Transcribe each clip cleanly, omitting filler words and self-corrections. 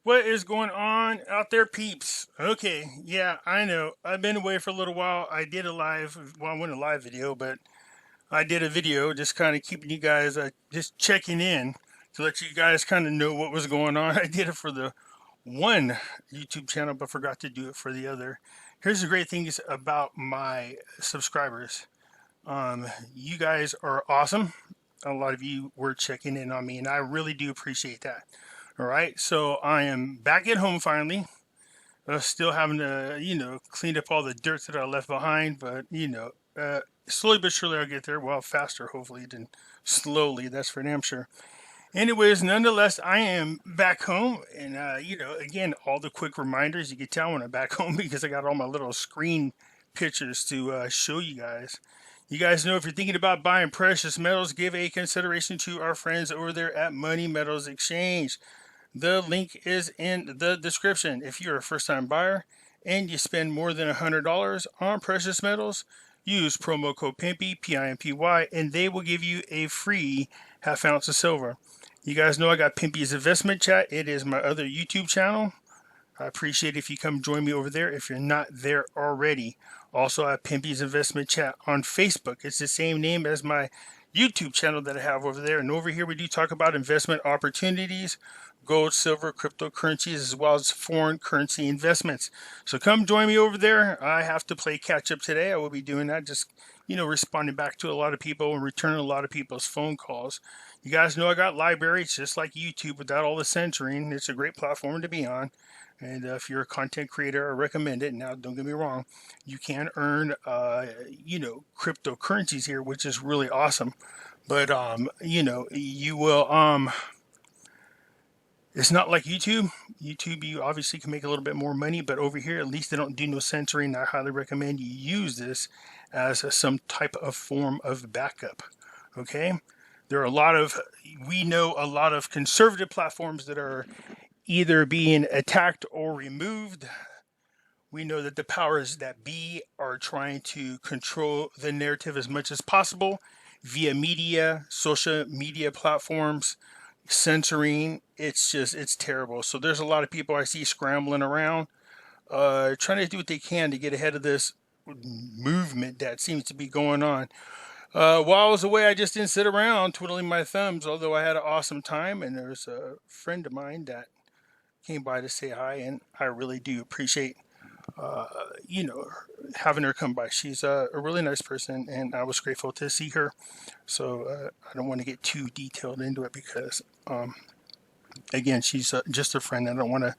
What is going on out there, peeps? Okay, yeah, I know. I've been away for a little while. I did a live, well, I wasn't a live video, but I did a video just kind of keeping you guys, just checking in to let you guys kind of know what was going on. I did it for the one YouTube channel, but forgot to do it for the other. Here's the great things about my subscribers. You guys are awesome. A lot of you were checking in on me, and I really do appreciate that. All right, so I am back at home finally. Still having to, clean up all the dirt that I left behind, but slowly but surely I'll get there. Well, faster hopefully than slowly. That's for damn sure. Anyways, nonetheless, I am back home, and again, all the quick reminders you can tell when I'm back home because I got all my little screen pictures to show you guys. You guys know if you're thinking about buying precious metals, give a consideration to our friends over there at Money Metals Exchange. The link is in the description. If you're a first-time buyer and you spend more than $100 on precious metals, use promo code Pimpy, P-I-M-P-Y, and they will give you a free half ounce of silver. You guys know I got Pimpy's Investment Chat. It is my other YouTube channel. I appreciate if you come join me over there if you're not there already. Also, I have Pimpy's Investment Chat on Facebook. It's the same name as my YouTube channel that I have over there. And over here, we do talk about investment opportunities, gold, silver, cryptocurrencies, as well as foreign currency investments. So come join me over there. I have to play catch up today. I will be doing that, just, responding back to a lot of people and returning a lot of people's phone calls. You guys know I got LBRY. It's just like YouTube without all the censoring. It's a great platform to be on. And if you're a content creator, I recommend it. Now, don't get me wrong, you can earn, cryptocurrencies here, which is really awesome. But you will. It's not like YouTube. YouTube, you obviously can make a little bit more money, but over here, at least they don't do no censoring. I highly recommend you use this as some type of form of backup. Okay, we know a lot of conservative platforms that are either being attacked or removed. We know that the powers that be are trying to control the narrative as much as possible via media, social media platforms, censoring. It's terrible. So there's a lot of people I see scrambling around, trying to do what they can to get ahead of this movement that seems to be going on. While I was away, I just didn't sit around twiddling my thumbs, although I had an awesome time, and there's a friend of mine that came by to say hi, and I really do appreciate, uh, having her come by. She's a really nice person, and I was grateful to see her. So I don't want to get too detailed into it because, again, she's just a friend. I don't want to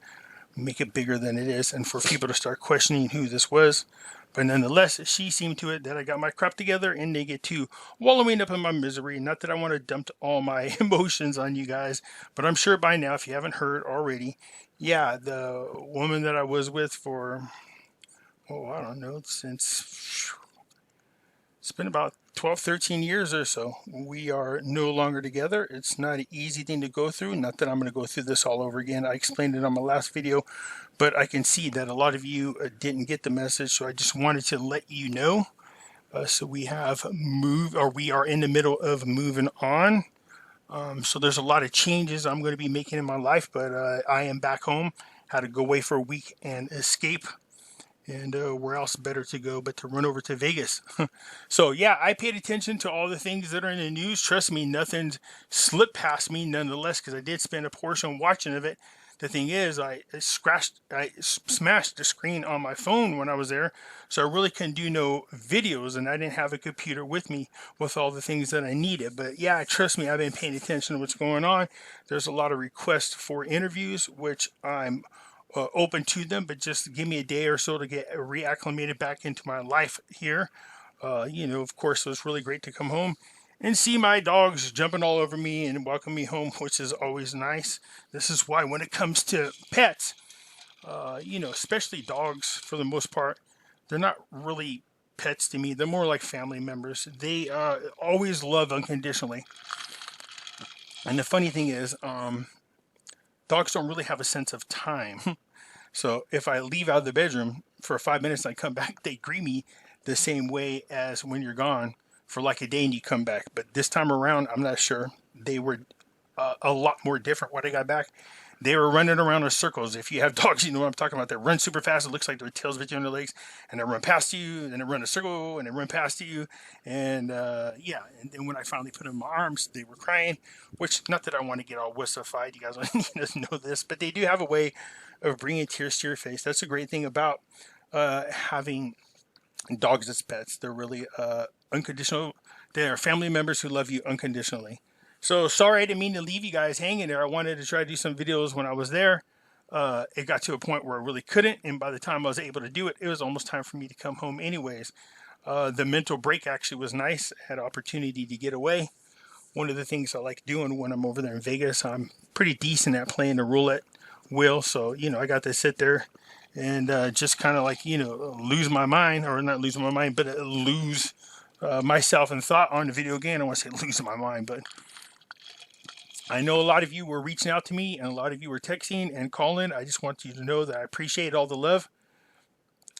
make it bigger than it is, and for people to start questioning who this was. But nonetheless, she seemed to it that I got my crap together and they get to wallowing up in my misery. Not that I want to dump all my emotions on you guys, but I'm sure by now, if you haven't heard already, yeah, the woman that I was with for, oh, I don't know, since it's been about 12, 13 years or so. We are no longer together. It's not an easy thing to go through. Not that I'm going to go through this all over again. I explained it on my last video, but I can see that a lot of you didn't get the message. So I just wanted to let you know. So we have moved, or we are in the middle of moving on. So there's a lot of changes I'm going to be making in my life, but I am back home. Had to go away for a week and escape. And where else better to go but to run over to Vegas? So yeah, I paid attention to all the things that are in the news. Trust me, nothing slipped past me nonetheless, because I did spend a portion watching of it. The thing is, I smashed the screen on my phone when I was there, so I really couldn't do no videos, and I didn't have a computer with me with all the things that I needed. But yeah, trust me, I've been paying attention to what's going on. There's a lot of requests for interviews, which I'm open to them, but just give me a day or so to get reacclimated back into my life here. Of course, it was really great to come home and see my dogs jumping all over me and welcome me home, which is always nice. This is why when it comes to pets, especially dogs for the most part, they're not really pets to me. They're more like family members. They always love unconditionally. And the funny thing is, dogs don't really have a sense of time. So if I leave out of the bedroom for 5 minutes and I come back, they greet me the same way as when you're gone for like a day and you come back. But this time around, I'm not sure. They were a lot more different when I got back. they were running around in circles. If you have dogs, you know what I'm talking about. They run super fast. It looks like their tails between their legs, and they run past you, and they run a circle, and they run past you. And yeah, and then when I finally put them in my arms, they were crying, which, not that I want to get all wussified. You guys need to know this, but they do have a way of bringing tears to your face. That's a great thing about having dogs as pets. They're really unconditional. They're family members who love you unconditionally. So sorry, I didn't mean to leave you guys hanging there. I wanted to try to do some videos when I was there. It got to a point where I really couldn't, and by the time I was able to do it, it was almost time for me to come home anyways. The mental break actually was nice. I had an opportunity to get away. One of the things I like doing when I'm over there in Vegas, I'm pretty decent at playing the roulette wheel. So, you know, I got to sit there and just kind of like, you know, lose my mind, or not lose my mind, but lose myself in thought on the video game. I don't want to say losing my mind, but I know a lot of you were reaching out to me, and a lot of you were texting and calling. I just want you to know that I appreciate all the love.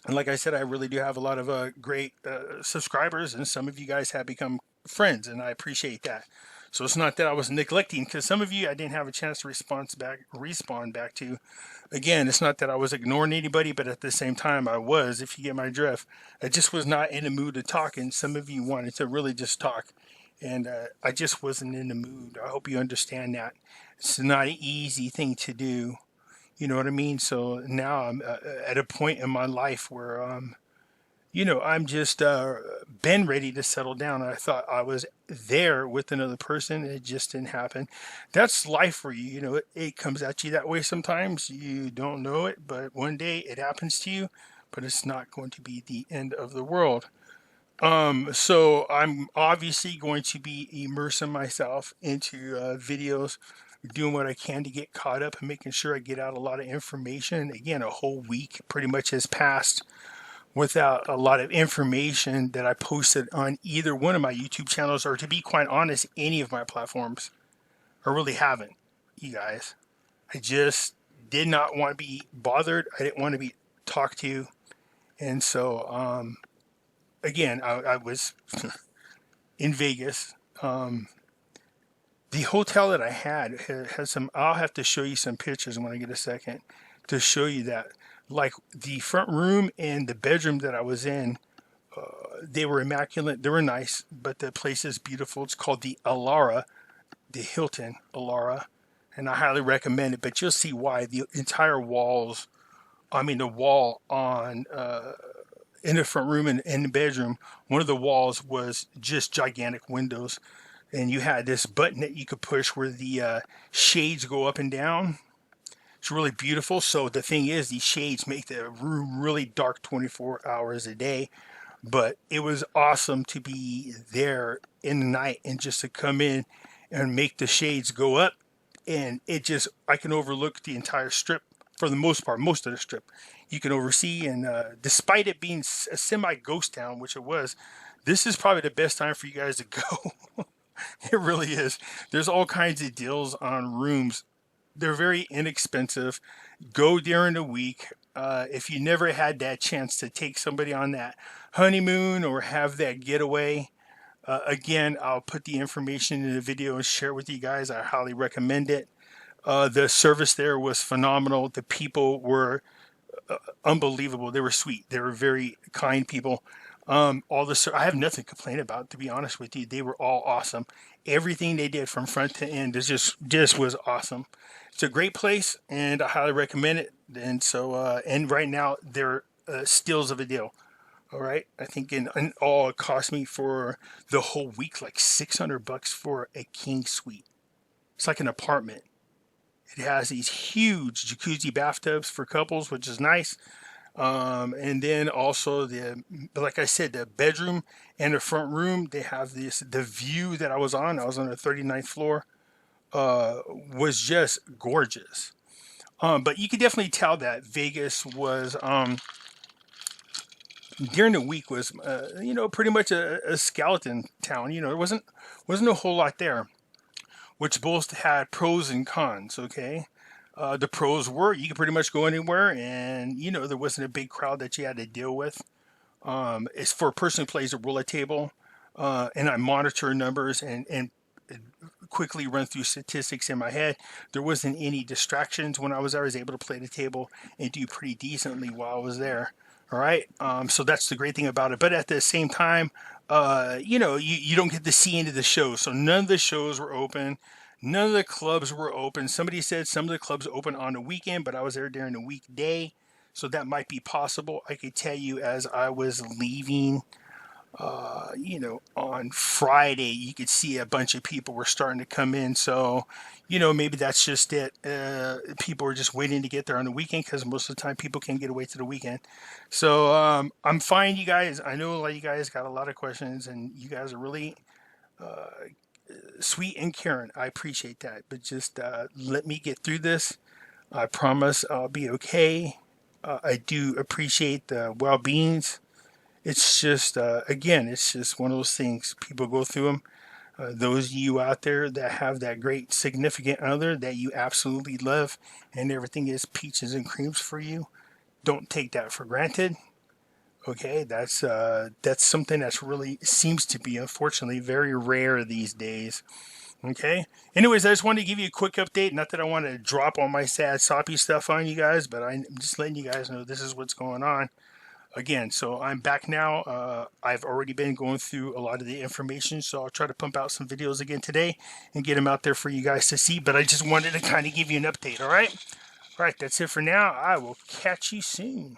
And like I said, I really do have a lot of great subscribers, and some of you guys have become friends, and I appreciate that. So it's not that I was neglecting, because some of you I didn't have a chance to respawn back to. Again, it's not that I was ignoring anybody, but at the same time I was, if you get my drift. I just was not in the mood to talk, and some of you wanted to really just talk. And I just wasn't in the mood. I hope you understand that. It's not an easy thing to do. You know what I mean? So now I'm at a point in my life where, you know, I'm just been ready to settle down. I thought I was there with another person. It just didn't happen. That's life for you. You know, it comes at you that way sometimes. You don't know it, but one day it happens to you. But it's not going to be the end of the world. So I'm obviously going to be immersing myself into videos, doing what I can to get caught up and making sure I get out a lot of information. Again, a whole week pretty much has passed without a lot of information that I posted on either one of my YouTube channels, or to be quite honest, any of my platforms. I really haven't, you guys. I just did not want to be bothered. I didn't want to be talked to. And so, again, I was in Vegas. The hotel that I had has some, I'll have to show you some pictures when I get a second to show you that. Like the front room and the bedroom that I was in, they were immaculate. They were nice, but the place is beautiful. It's called the LBRY, the Hilton LBRY, and I highly recommend it. But you'll see why. The entire walls, I mean the wall on in the front room and in the bedroom, one of the walls was just gigantic windows, and you had this button that you could push where the shades go up and down. It's really beautiful. So the thing is, these shades make the room really dark 24 hours a day. But it was awesome to be there in the night and just to come in and make the shades go up. And it just, I can overlook the entire strip for the most part, most of the strip. You can oversee, and despite it being a semi-ghost town, which it was, this is probably the best time for you guys to go. It really is. There's all kinds of deals on rooms. They're very inexpensive. Go during the week. If you never had that chance to take somebody on that honeymoon or have that getaway, again, I'll put the information in the video and share it with you guys. I highly recommend it. The service there was phenomenal. The people were unbelievable. They were sweet. They were very kind people. I have nothing to complain about, to be honest with you. They were all awesome. Everything they did from front to end is just was awesome. It's a great place, and I highly recommend it. And so, and right now they're steals of a deal. All right, I think in all it cost me for the whole week like $600 for a king suite. It's like an apartment. It has these huge jacuzzi bathtubs for couples, which is nice. And then also like I said, the bedroom and the front room, they have the view that I was on the 39th floor, was just gorgeous. But you could definitely tell that Vegas was, during the week was, pretty much a skeleton town. There wasn't a whole lot there, which both had pros and cons. Okay. The pros were you could pretty much go anywhere, and there wasn't a big crowd that you had to deal with. It's for a person who plays a roulette table, and I monitor numbers, and quickly run through statistics in my head. There wasn't any distractions when I was there. I was able to play the table and do pretty decently while I was there. All right. So that's the great thing about it. But at the same time, you know, you don't get to see into the shows. So none of the shows were open. None of the clubs were open. Somebody said some of the clubs open on the weekend, but I was there during the weekday. So that might be possible. I could tell you as I was leaving, you know, on Friday, you could see a bunch of people were starting to come in. So, you know, maybe that's just it. People are just waiting to get there on the weekend because most of the time people can't get away to the weekend. So I'm fine, you guys. I know a lot of you guys got a lot of questions and you guys are really sweet and caring. I appreciate that. But just let me get through this. I promise I'll be okay. I do appreciate the well-beings. It's just, again, it's just one of those things. People go through them. Those of you out there that have that great significant other that you absolutely love and everything is peaches and creams for you, don't take that for granted. Okay, that's something that's really seems to be, unfortunately, very rare these days. Okay. Anyways, I just wanted to give you a quick update. Not that I want to drop all my sad, soppy stuff on you guys, but I'm just letting you guys know this is what's going on. Again, so I'm back now. I've already been going through a lot of the information, so I'll try to pump out some videos again today and get them out there for you guys to see. But I just wanted to kind of give you an update, all right? All right, that's it for now. I will catch you soon.